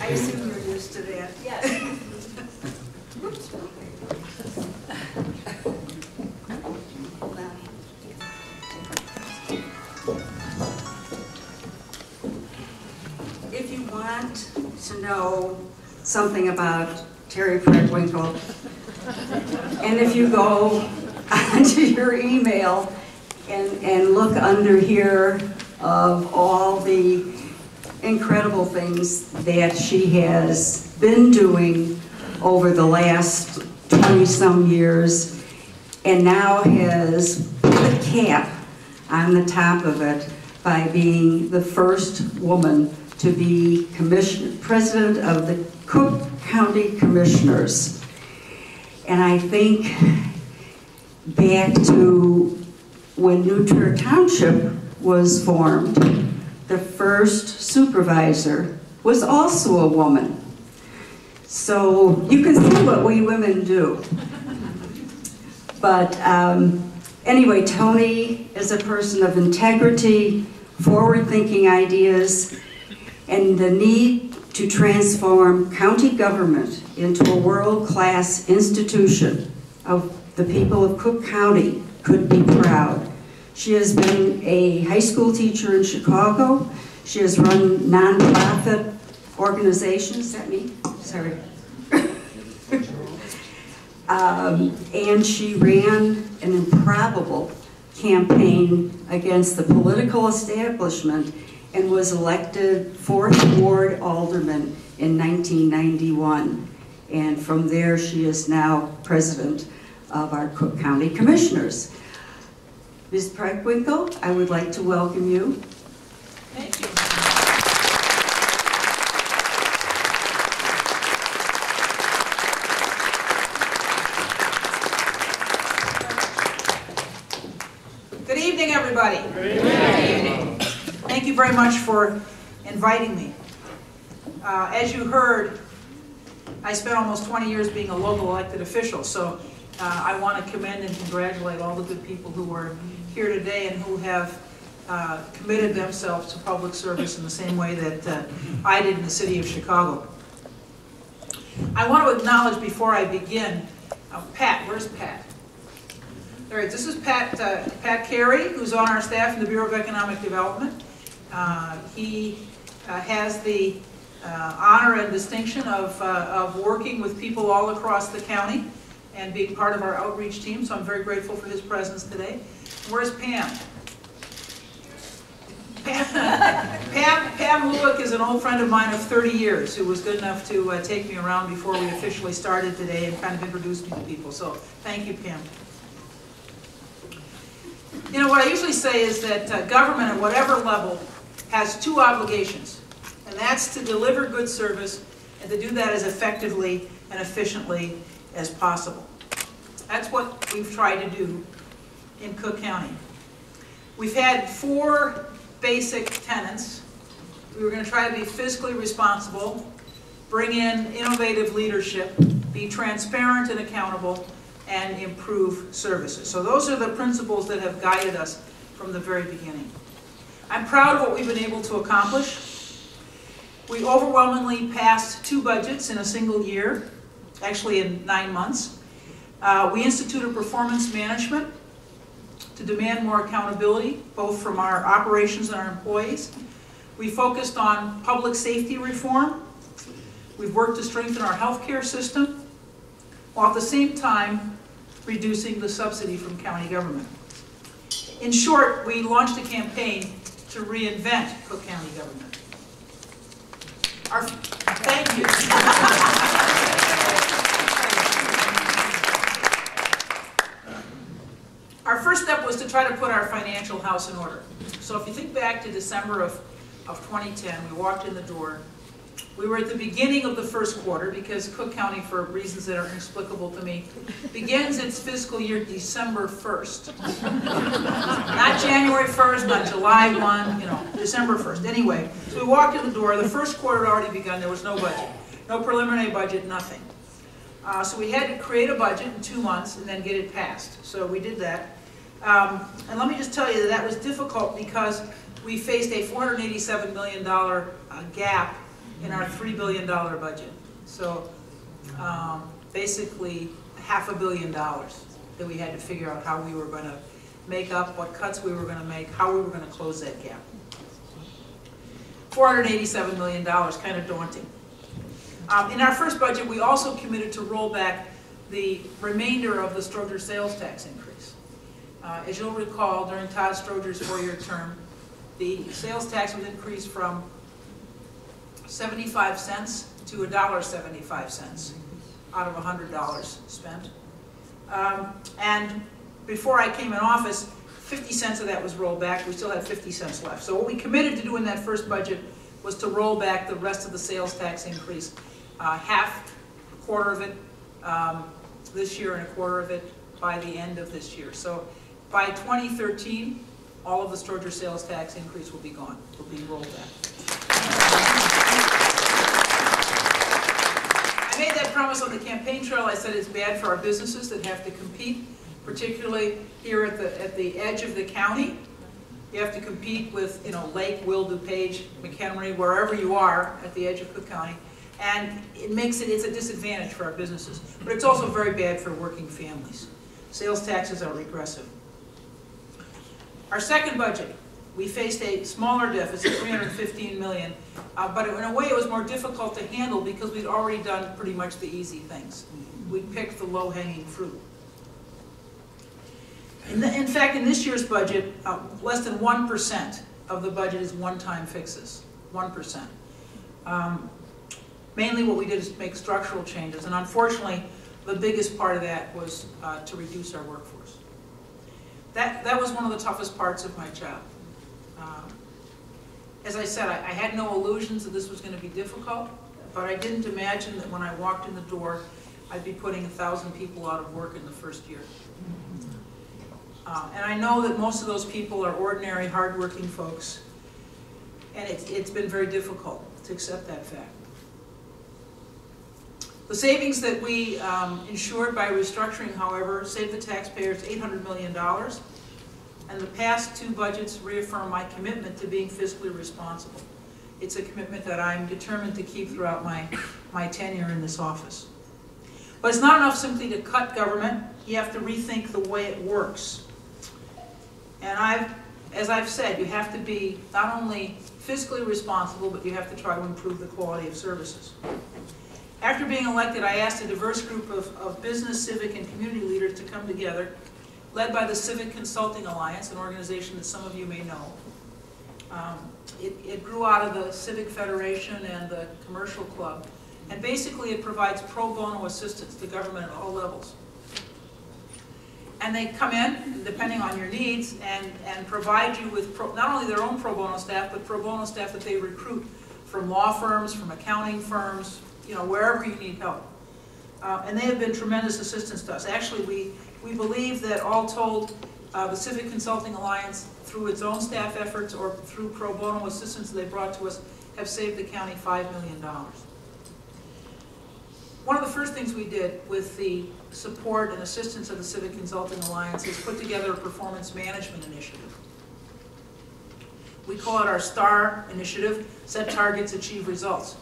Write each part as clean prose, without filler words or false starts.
assume you're used to that. Yes. If you want to know something about Toni Preckwinkle, and if you go onto your email and look under here of all the incredible things that she has been doing over the last 20-some years, and now has put a cap on the top of it by being the first woman to be president of the Cook County Commissioners. And I think back to when New Township was formed, the first supervisor was also a woman. So you can see what we women do. But anyway, Toni is a person of integrity, forward-thinking ideas, and the need to transform county government into a world-class institution of the people of Cook County could be proud. She has been a high school teacher in Chicago. She has run nonprofit organizations. Is that me? Sorry. And she ran an improbable campaign against the political establishment and was elected 4th Ward Alderman in 1991. And from there, she is now president of our Cook County Commissioners. Ms. Preckwinkle, I would like to welcome you. Thank you. Good evening, everybody. Good evening. Thank you very much for inviting me. As you heard, I spent almost 20 years being a local elected official, so I want to commend and congratulate all the good people who are here today and who have committed themselves to public service in the same way that I did in the city of Chicago. I want to acknowledge before I begin, Pat, where's Pat? All right, this is Pat Carey, who's on our staff in the Bureau of Economic Development. He has the honor and distinction of working with people all across the county and being part of our outreach team, so I'm very grateful for his presence today. Where's Pam? Pam Lewick is an old friend of mine of 30 years who was good enough to take me around before we officially started today and kind of introduce me to people, so thank you, Pam. You know, what I usually say is that government at whatever level has two obligations, and that's to deliver good service and to do that as effectively and efficiently as possible. That's what we've tried to do in Cook County. We've had 4 basic tenets. We were going to try to be fiscally responsible, bring in innovative leadership, be transparent and accountable, and improve services. So those are the principles that have guided us from the very beginning. I'm proud of what we've been able to accomplish. We overwhelmingly passed 2 budgets in a single year, actually in 9 months. We instituted performance management to demand more accountability, both from our operations and our employees. We focused on public safety reform. We've worked to strengthen our healthcare system, while at the same time reducing the subsidy from county government. In short, we launched a campaign to reinvent Cook County government. Thank you. Our first step was to try to put our financial house in order. So if you think back to December of 2010, we walked in the door. We were at the beginning of the first quarter because Cook County, for reasons that are inexplicable to me, begins its fiscal year December 1st. Not January 1st, not July 1, you know, December 1st. Anyway, so we walked in the door. The first quarter had already begun. There was no budget. No preliminary budget, nothing. So we had to create a budget in 2 months and then get it passed. So we did that. And let me just tell you that that was difficult because we faced a $487 million gap in our $3 billion budget. So basically $500 million that we had to figure out how we were going to make up, what cuts we were going to make, how we were going to close that gap. $487 million, kind of daunting. In our first budget, we also committed to roll back the remainder of the Stroger sales tax increase. As you'll recall, during Todd Stroger's 4-year term, the sales tax was increased from 75 cents to $1.75 out of $100 spent. And before I came in office, 50 cents of that was rolled back. We still had 50 cents left. So what we committed to do in that first budget was to roll back the rest of the sales tax increase, half, a quarter of it this year and a quarter of it by the end of this year. So by 2013, all of the Stroger sales tax increase will be gone, will be rolled back. I made that promise on the campaign trail. I said it's bad for our businesses that have to compete, particularly here at the edge of the county. You have to compete with, you know, Lake, Will, DuPage, McHenry, wherever you are at the edge of Cook County. And it's a disadvantage for our businesses. But it's also very bad for working families. Sales taxes are regressive. Our second budget, we faced a smaller deficit, $315 million, but in a way it was more difficult to handle because we'd already done pretty much the easy things. We picked the low-hanging fruit. In fact, in this year's budget, less than 1% of the budget is one-time fixes, 1%. Mainly what we did is make structural changes, and unfortunately, the biggest part of that was to reduce our workforce. That was one of the toughest parts of my job. As I said, I had no illusions that this was going to be difficult, but I didn't imagine that when I walked in the door, I'd be putting 1,000 people out of work in the first year. And I know that most of those people are ordinary, hardworking folks, and it's been very difficult to accept that fact. The savings that we ensured by restructuring, however, saved the taxpayers $800 million, and the past two budgets reaffirm my commitment to being fiscally responsible. It's a commitment that I'm determined to keep throughout my tenure in this office. But it's not enough simply to cut government. You have to rethink the way it works. And as I've said, you have to be not only fiscally responsible, but you have to try to improve the quality of services. After being elected, I asked a diverse group of business, civic, and community leaders to come together, led by the Civic Consulting Alliance, an organization that some of you may know. It grew out of the Civic Federation and the Commercial Club, and basically it provides pro bono assistance to government at all levels. And they come in, depending on your needs, and provide you with not only their own pro bono staff, but pro bono staff that they recruit from law firms, from accounting firms, you know, wherever you need help. And they have been tremendous assistance to us. Actually, we believe that all told, the Civic Consulting Alliance, through its own staff efforts or through pro bono assistance they brought to us, have saved the county $5 million. One of the first things we did with the support and assistance of the Civic Consulting Alliance is put together a performance management initiative. We call it our STAR initiative, Set Targets, Achieve Results.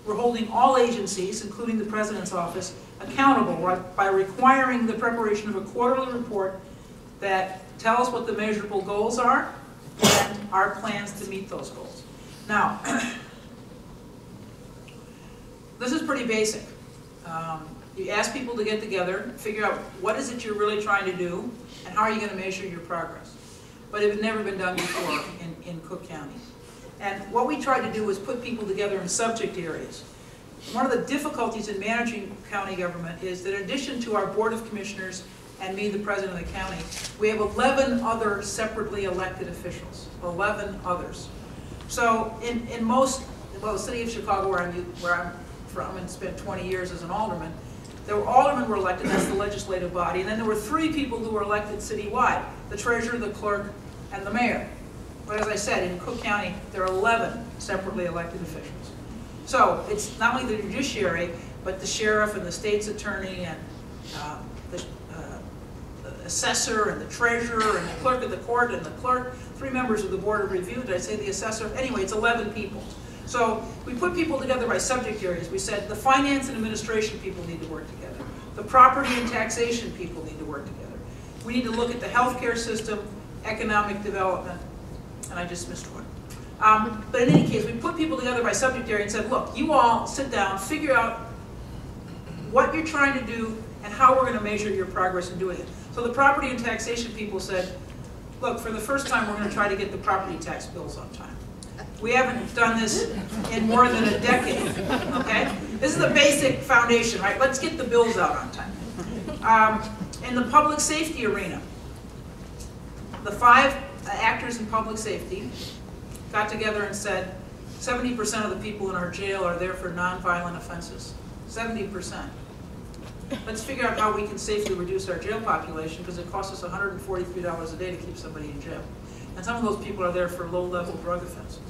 We're holding all agencies, including the President's Office, accountable by requiring the preparation of a quarterly report that tells what the measurable goals are and our plans to meet those goals. Now, this is pretty basic. You ask people to get together, figure out what is it you're really trying to do, and how are you going to measure your progress. But it had never been done before in Cook County. And what we tried to do was put people together in subject areas. One of the difficulties in managing county government is that in addition to our Board of Commissioners and me, the President of the county, we have 11 other separately elected officials, 11 others. So in most, well, the city of Chicago, where I'm from and spent 20 years as an alderman, aldermen were elected, that's the legislative body, and then there were 3 people who were elected citywide, the treasurer, the clerk, and the mayor. But as I said, in Cook County, there are 11 separately elected officials. So it's not only the judiciary, but the sheriff and the state's attorney and the assessor and the treasurer and the clerk of the court and the clerk, 3 members of the board of review. Did I say the assessor? Anyway, it's 11 people. So we put people together by subject areas. We said the finance and administration people need to work together. The property and taxation people need to work together. We need to look at the healthcare system, economic development, and I just missed one. But in any case, we put people together by subject area and said, look, you all sit down, figure out what you're trying to do and how we're going to measure your progress in doing it. So the property and taxation people said, look, for the first time, we're going to try to get the property tax bills on time. We haven't done this in more than a decade, okay? This is the basic foundation, right? Let's get the bills out on time. In the public safety arena, the 5 actors in public safety got together and said 70% of the people in our jail are there for nonviolent offenses. 70%. Let's figure out how we can safely reduce our jail population because it costs us $143 a day to keep somebody in jail. And some of those people are there for low-level drug offenses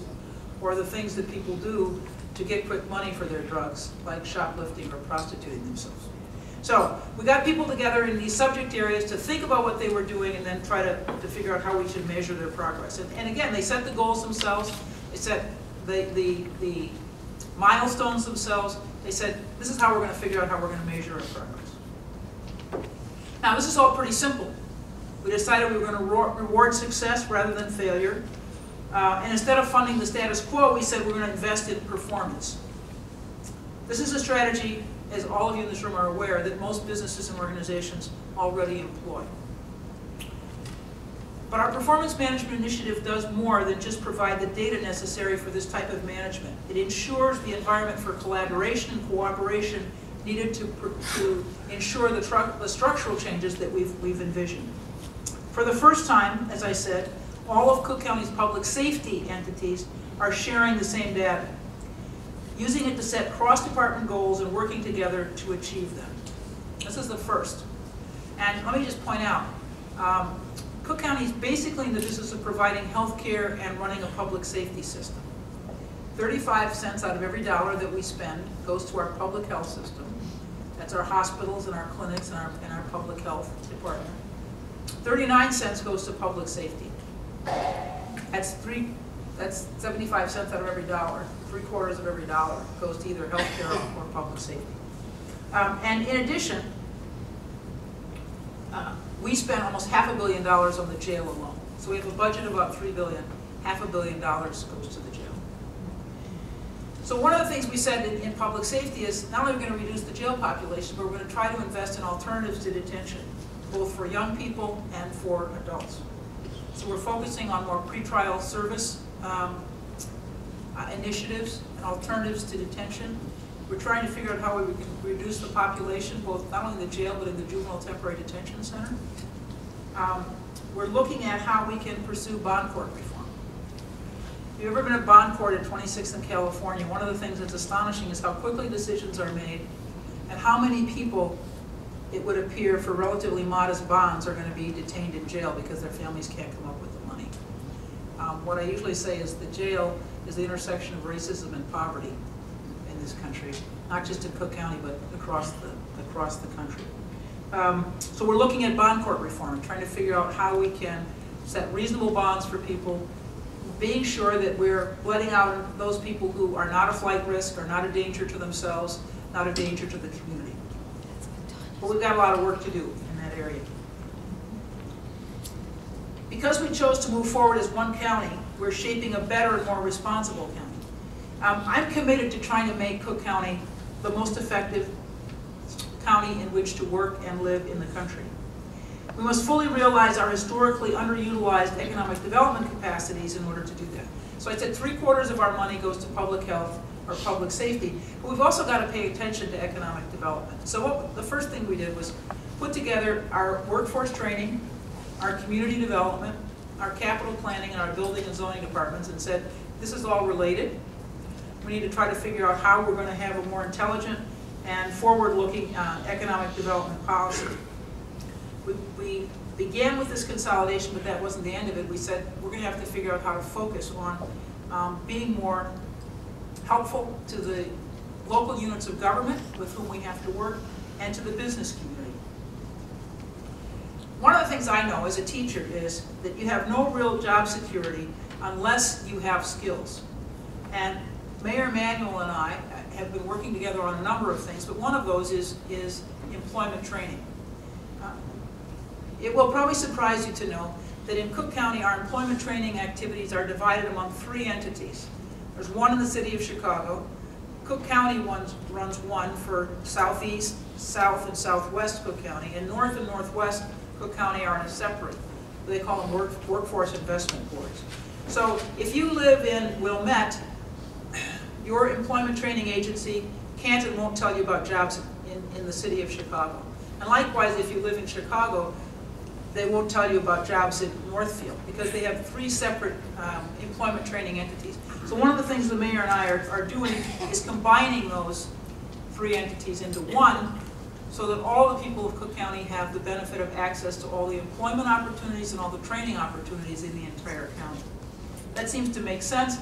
or the things that people do to get quick money for their drugs, like shoplifting or prostituting themselves. So we got people together in these subject areas to think about what they were doing and then try to figure out how we should measure their progress. And again, they set the goals themselves. They set the milestones themselves. They said, this is how we're going to figure out how we're going to measure our progress. Now, this is all pretty simple. We decided we were going to reward success rather than failure. And instead of funding the status quo, we said we're going to invest in performance. This is a strategy, as all of you in this room are aware, that most businesses and organizations already employ. But our performance management initiative does more than just provide the data necessary for this type of management. It ensures the environment for collaboration and cooperation needed to ensure the structural changes that we've envisioned. For the first time, as I said, all of Cook County's public safety entities are sharing the same data, using it to set cross-department goals and working together to achieve them. This is the first. And let me just point out, Cook County is basically in the business of providing health care and running a public safety system. 35 cents out of every dollar that we spend goes to our public health system. That's our hospitals and our clinics and our public health department. 39 cents goes to public safety. That's 75 cents out of every dollar. 3/4 of every dollar goes to either health care or public safety. And in addition, we spent almost $500 million on the jail alone. So we have a budget of about $3 billion. $500 million goes to the jail. So one of the things we said in public safety is not only are we going to reduce the jail population, but we're going to try to invest in alternatives to detention, both for young people and for adults. So we're focusing on more pretrial service initiatives and alternatives to detention. We're trying to figure out how we can reduce the population, both not only in the jail, but in the juvenile temporary detention center. We're looking at how we can pursue bond court reform. If you've ever been at bond court at 26th and California, one of the things that's astonishing is how quickly decisions are made and how many people, it would appear, for relatively modest bonds are going to be detained in jail because their families can't come up with the money. What I usually say is the jail is the intersection of racism and poverty in this country, not just in Cook County, but across the country. So we're looking at bond court reform, trying to figure out how we can set reasonable bonds for people, being sure that we're letting out those people who are not a flight risk, are not a danger to themselves, not a danger to the community. But we've got a lot of work to do in that area. Because we chose to move forward as one county, we're shaping a better and more responsible county. I'm committed to trying to make Cook County the most effective county in which to work and live in the country. We must fully realize our historically underutilized economic development capacities in order to do that. So I said 3/4 of our money goes to public health or public safety, but we've also got to pay attention to economic development. So the first thing we did was put together our workforce training, our community development, our capital planning, and our building and zoning departments, and said, this is all related. We need to try to figure out how we're going to have a more intelligent and forward-looking economic development policy. We began with this consolidation, but that wasn't the end of it. We said we're going to have to figure out how to focus on being more helpful to the local units of government with whom we have to work and to the business community. One of the things I know as a teacher is that you have no real job security unless you have skills. And Mayor Emanuel and I have been working together on a number of things, but one of those is employment training. It will probably surprise you to know that in Cook County, our employment training activities are divided among 3 entities. There's one in the city of Chicago. Cook County runs one for Southeast, South, and Southwest Cook County, and North and Northwest Cook County are in a separate. They call them workforce investment boards. So if you live in Wilmette, your employment training agency can't and won't tell you about jobs in the city of Chicago. And likewise, if you live in Chicago, they won't tell you about jobs in Northfield because they have 3 separate employment training entities. So one of the things the mayor and I are doing is combining those 3 entities into one so that all the people of Cook County have the benefit of access to all the employment opportunities and all the training opportunities in the entire county. That seems to make sense,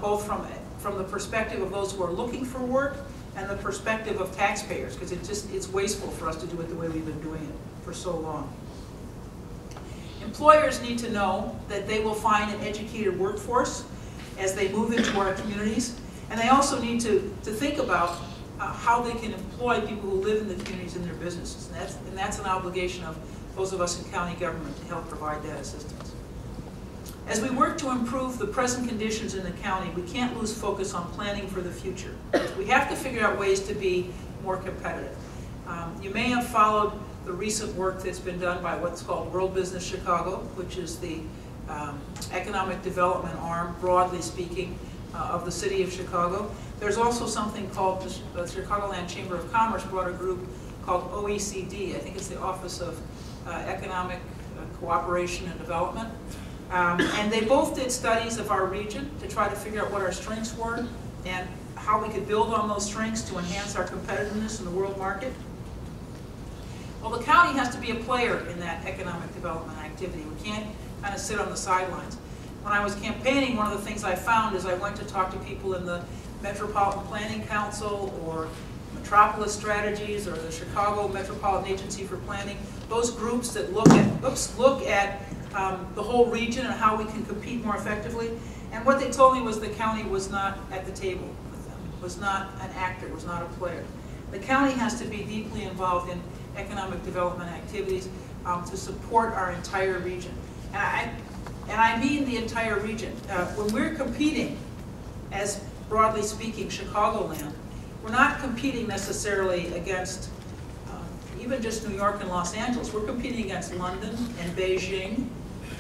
both from the perspective of those who are looking for work and the perspective of taxpayers, because it's wasteful for us to do it the way we've been doing it for so long. Employers need to know that they will find an educated workforce as they move into our communities, and they also need to think about how they can employ people who live in the communities in their businesses, and that's an obligation of those of us in county government to help provide that assistance. As we work to improve the present conditions in the county, we can't lose focus on planning for the future. We have to figure out ways to be more competitive. You may have followed the recent work that's been done by what's called World Business Chicago, which is the economic development arm, broadly speaking, of the city of Chicago. There's also something called the Chicagoland Chamber of Commerce brought a group called OECD. I think it's the Office of Economic Cooperation and Development. And they both did studies of our region to try to figure out what our strengths were and how we could build on those strengths to enhance our competitiveness in the world market. Well, the county has to be a player in that economic development activity. We can't kind of sit on the sidelines. When I was campaigning, one of the things I found is I went to talk to people in the Metropolitan Planning Council or Metropolis Strategies or the Chicago Metropolitan Agency for Planning, those groups that look at the whole region and how we can compete more effectively. And what they told me was the county was not at the table with them, was not an actor, was not a player. The county has to be deeply involved in economic development activities to support our entire region. And I mean the entire region. When we're competing, as broadly speaking, Chicagoland, we're not competing necessarily against even just New York and Los Angeles. We're competing against London and Beijing,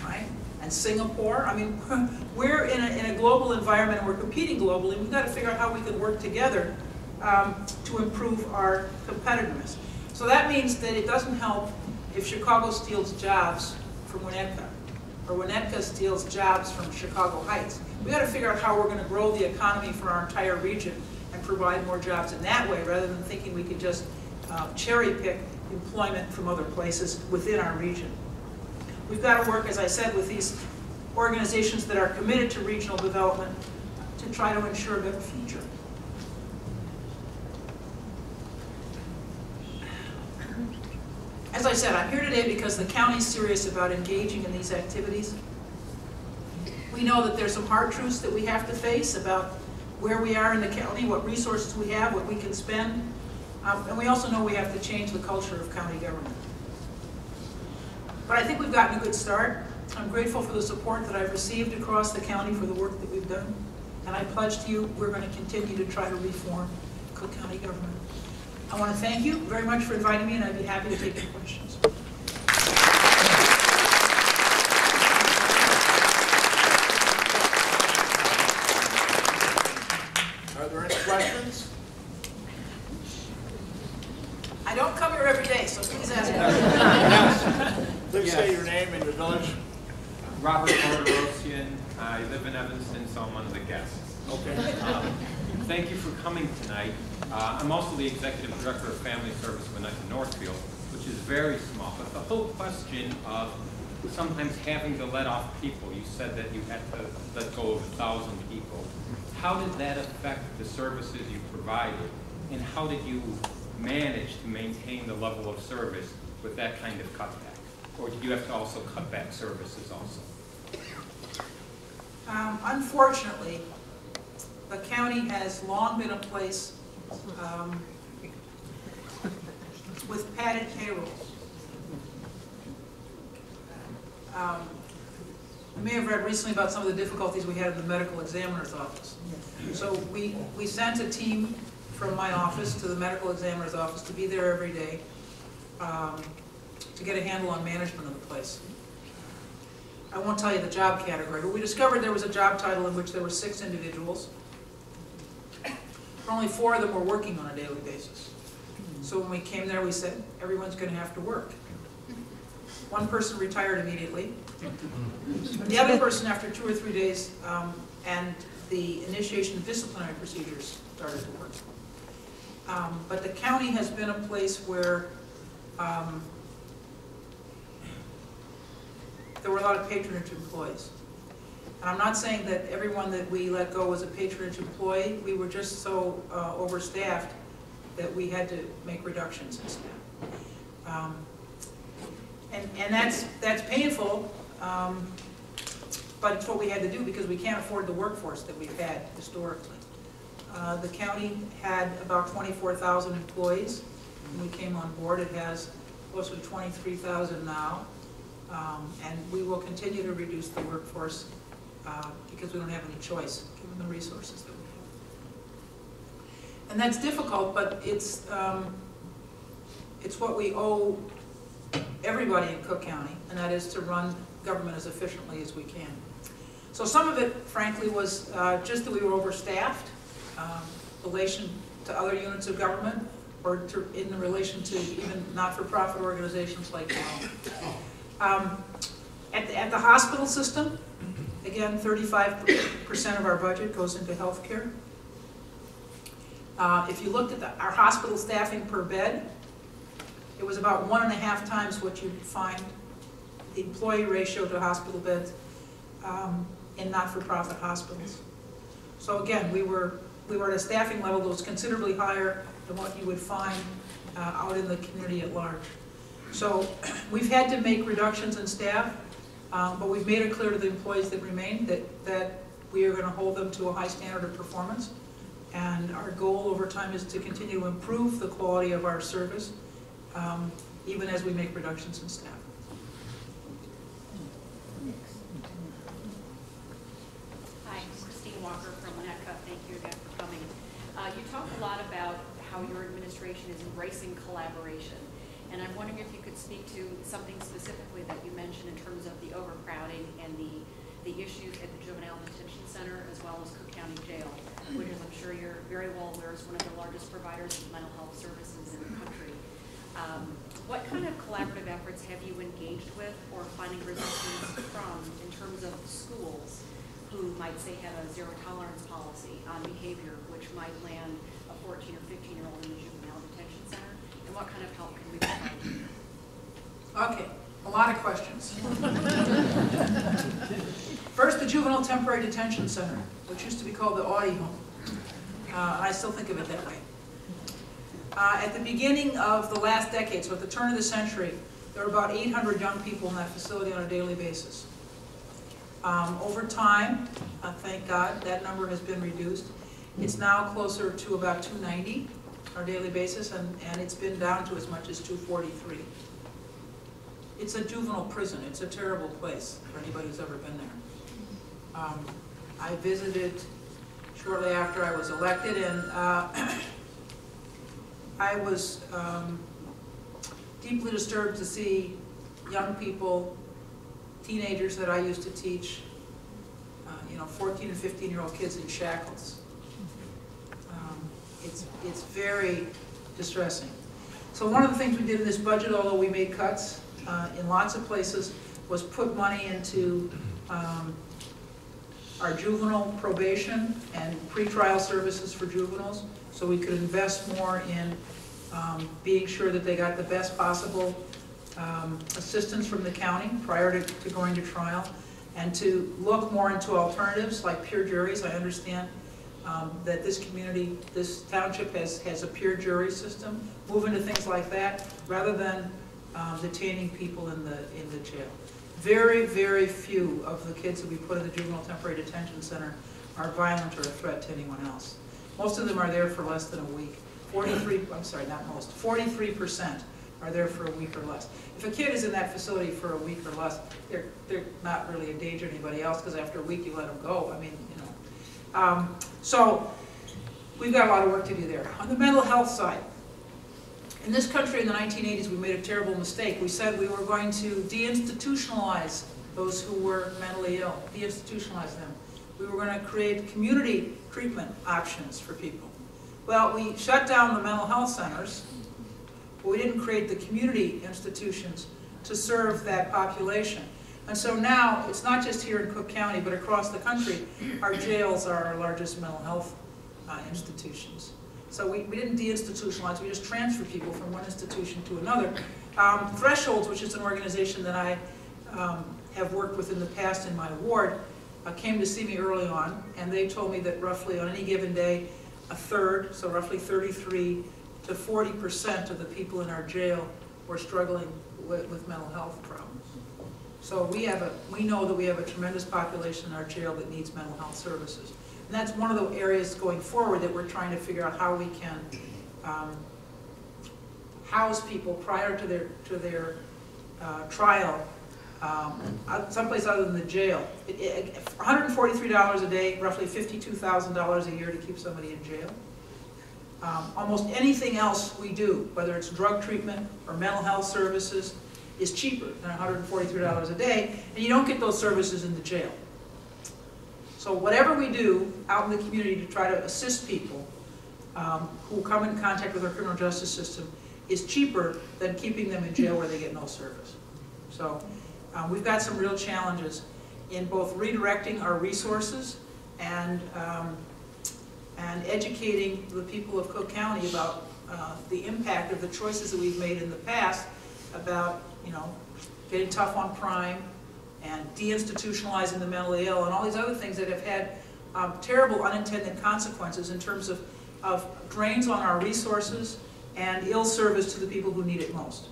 right? And Singapore. I mean, we're in a global environment and we're competing globally. We've got to figure out how we can work together to improve our competitiveness. So that means that it doesn't help if Chicago steals jobs from Winnetka, or Winnetka steals jobs from Chicago Heights. We've got to figure out how we're going to grow the economy for our entire region and provide more jobs in that way, rather than thinking we could just cherry pick employment from other places within our region. We've got to work, as I said, with these organizations that are committed to regional development to try to ensure a better future. As I said, I'm here today because the county is serious about engaging in these activities. We know that there's some hard truths that we have to face about where we are in the county, what resources we have, what we can spend, and we also know we have to change the culture of county government. But I think we've gotten a good start. I'm grateful for the support that I've received across the county for the work that we've done, and I pledge to you we're going to continue to try to reform Cook County government. I want to thank you very much for inviting me, and I'd be happy to take your questions. Are there any questions? I don't come here every day, so please ask me. Please say your name and your village. Robert Morderosian. I live in Evanston, so I'm one of the guests. Okay. Thank you for coming tonight. I'm also the Executive Director of Family Service Winnetka Northfield, which is very small. But the whole question of sometimes having to let off people, you said that you had to let go of 1,000 people. How did that affect the services you provided? And how did you manage to maintain the level of service with that kind of cutback? Or did you have to also cut back services also? Unfortunately, the county has long been a place with padded payrolls. You may have read recently about some of the difficulties we had in the medical examiner's office. So we sent a team from my office to the medical examiner's office to be there every day to get a handle on management of the place. I won't tell you the job category, but we discovered there was a job title in which there were 6 individuals. Only 4 of them were working on a daily basis. So when we came there, we said, everyone's going to have to work. One person retired immediately. The other person, after 2 or 3 days, and the initiation of disciplinary procedures started to work. But the county has been a place where there were a lot of patronage employees. And I'm not saying that everyone that we let go was a patronage employee. We were just so overstaffed that we had to make reductions in staff. And that's painful, but it's what we had to do because we can't afford the workforce that we've had historically. The county had about 24,000 employees when we came on board. It has close to 23,000 now, and we will continue to reduce the workforce because we don't have any choice given the resources that we have. And that's difficult, but it's what we owe everybody in Cook County, and that is to run government as efficiently as we can. So some of it, frankly, was just that we were overstaffed, relation to other units of government, or in relation to even not-for-profit organizations like at the hospital system, again, 35% of our budget goes into health care. If you looked at our hospital staffing per bed, it was about 1.5 times what you'd find the employee ratio to hospital beds in not-for-profit hospitals. So again, we were at a staffing level that was considerably higher than what you would find out in the community at large. So we've had to make reductions in staff, but we've made it clear to the employees that remain that we are going to hold them to a high standard of performance. And our goal over time is to continue to improve the quality of our service, even as we make reductions in staff. Hi, I'm Christine Walker from Winnetka. Thank you again for coming. You talk a lot about how your administration is embracing collaboration. And I'm wondering if you could speak to something specifically that you mentioned in terms of the overcrowding and the issues at the Juvenile Detention Center as well as Cook County Jail, which is, I'm sure you're very well aware, is one of the largest providers of mental health services in the country. What kind of collaborative efforts have you engaged with or finding resistance from in terms of schools who might say have a zero tolerance policy on behavior which might land a 14 or 15-year-old in the Juvenile Detention Center? And what kind of help can we provide? Okay, a lot of questions. First, the Juvenile Temporary Detention Center, which used to be called the Audi Home. I still think of it that way. At the beginning of the last decade, so at the turn of the century, there were about 800 young people in that facility on a daily basis. Over time, thank God, that number has been reduced. It's now closer to about 290 on a daily basis, and it's been down to as much as 243. It's a juvenile prison. It's a terrible place for anybody who's ever been there. I visited shortly after I was elected, and I was deeply disturbed to see young people, teenagers that I used to teach, 14 and 15-year-old kids in shackles. It's very distressing. So one of the things we did in this budget, although we made cuts in lots of places, was put money into our juvenile probation and pretrial services for juveniles, so we could invest more in being sure that they got the best possible assistance from the county prior to going to trial, and to look more into alternatives like peer juries. I understand that this community, this township has a peer jury system. Move into things like that rather than detaining people in the jail. Very, very few of the kids that we put in the Juvenile Temporary Detention Center are violent or a threat to anyone else. Most of them are there for less than a week. 43% are there for a week or less. If a kid is in that facility for a week or less, they're not really a danger to anybody else, because after a week you let them go. I mean, you know. So we've got a lot of work to do there. On the mental health side, in this country in the 1980s, we made a terrible mistake. We said we were going to deinstitutionalize those who were mentally ill, deinstitutionalize them. We were going to create community treatment options for people. Well, we shut down the mental health centers, but we didn't create the community institutions to serve that population. And so now, it's not just here in Cook County, but across the country, our jails are our largest mental health institutions. So we didn't deinstitutionalize, we just transferred people from one institution to another. Thresholds, which is an organization that I have worked with in the past in my ward, came to see me early on, and they told me that roughly on any given day, a third, so roughly 33 to 40% of the people in our jail were struggling with mental health problems. So we know that we have a tremendous population in our jail that needs mental health services. And that's one of the areas going forward that we're trying to figure out how we can house people prior to their trial someplace other than the jail. $143 a day, roughly $52,000 a year to keep somebody in jail. Almost anything else we do, whether it's drug treatment or mental health services, is cheaper than $143 a day, and you don't get those services in the jail. So whatever we do out in the community to try to assist people who come in contact with our criminal justice system is cheaper than keeping them in jail where they get no service. So we've got some real challenges in both redirecting our resources and educating the people of Cook County about the impact of the choices that we've made in the past about, you know, getting tough on crime and deinstitutionalizing the mentally ill and all these other things that have had terrible unintended consequences in terms of drains on our resources and ill service to the people who need it most.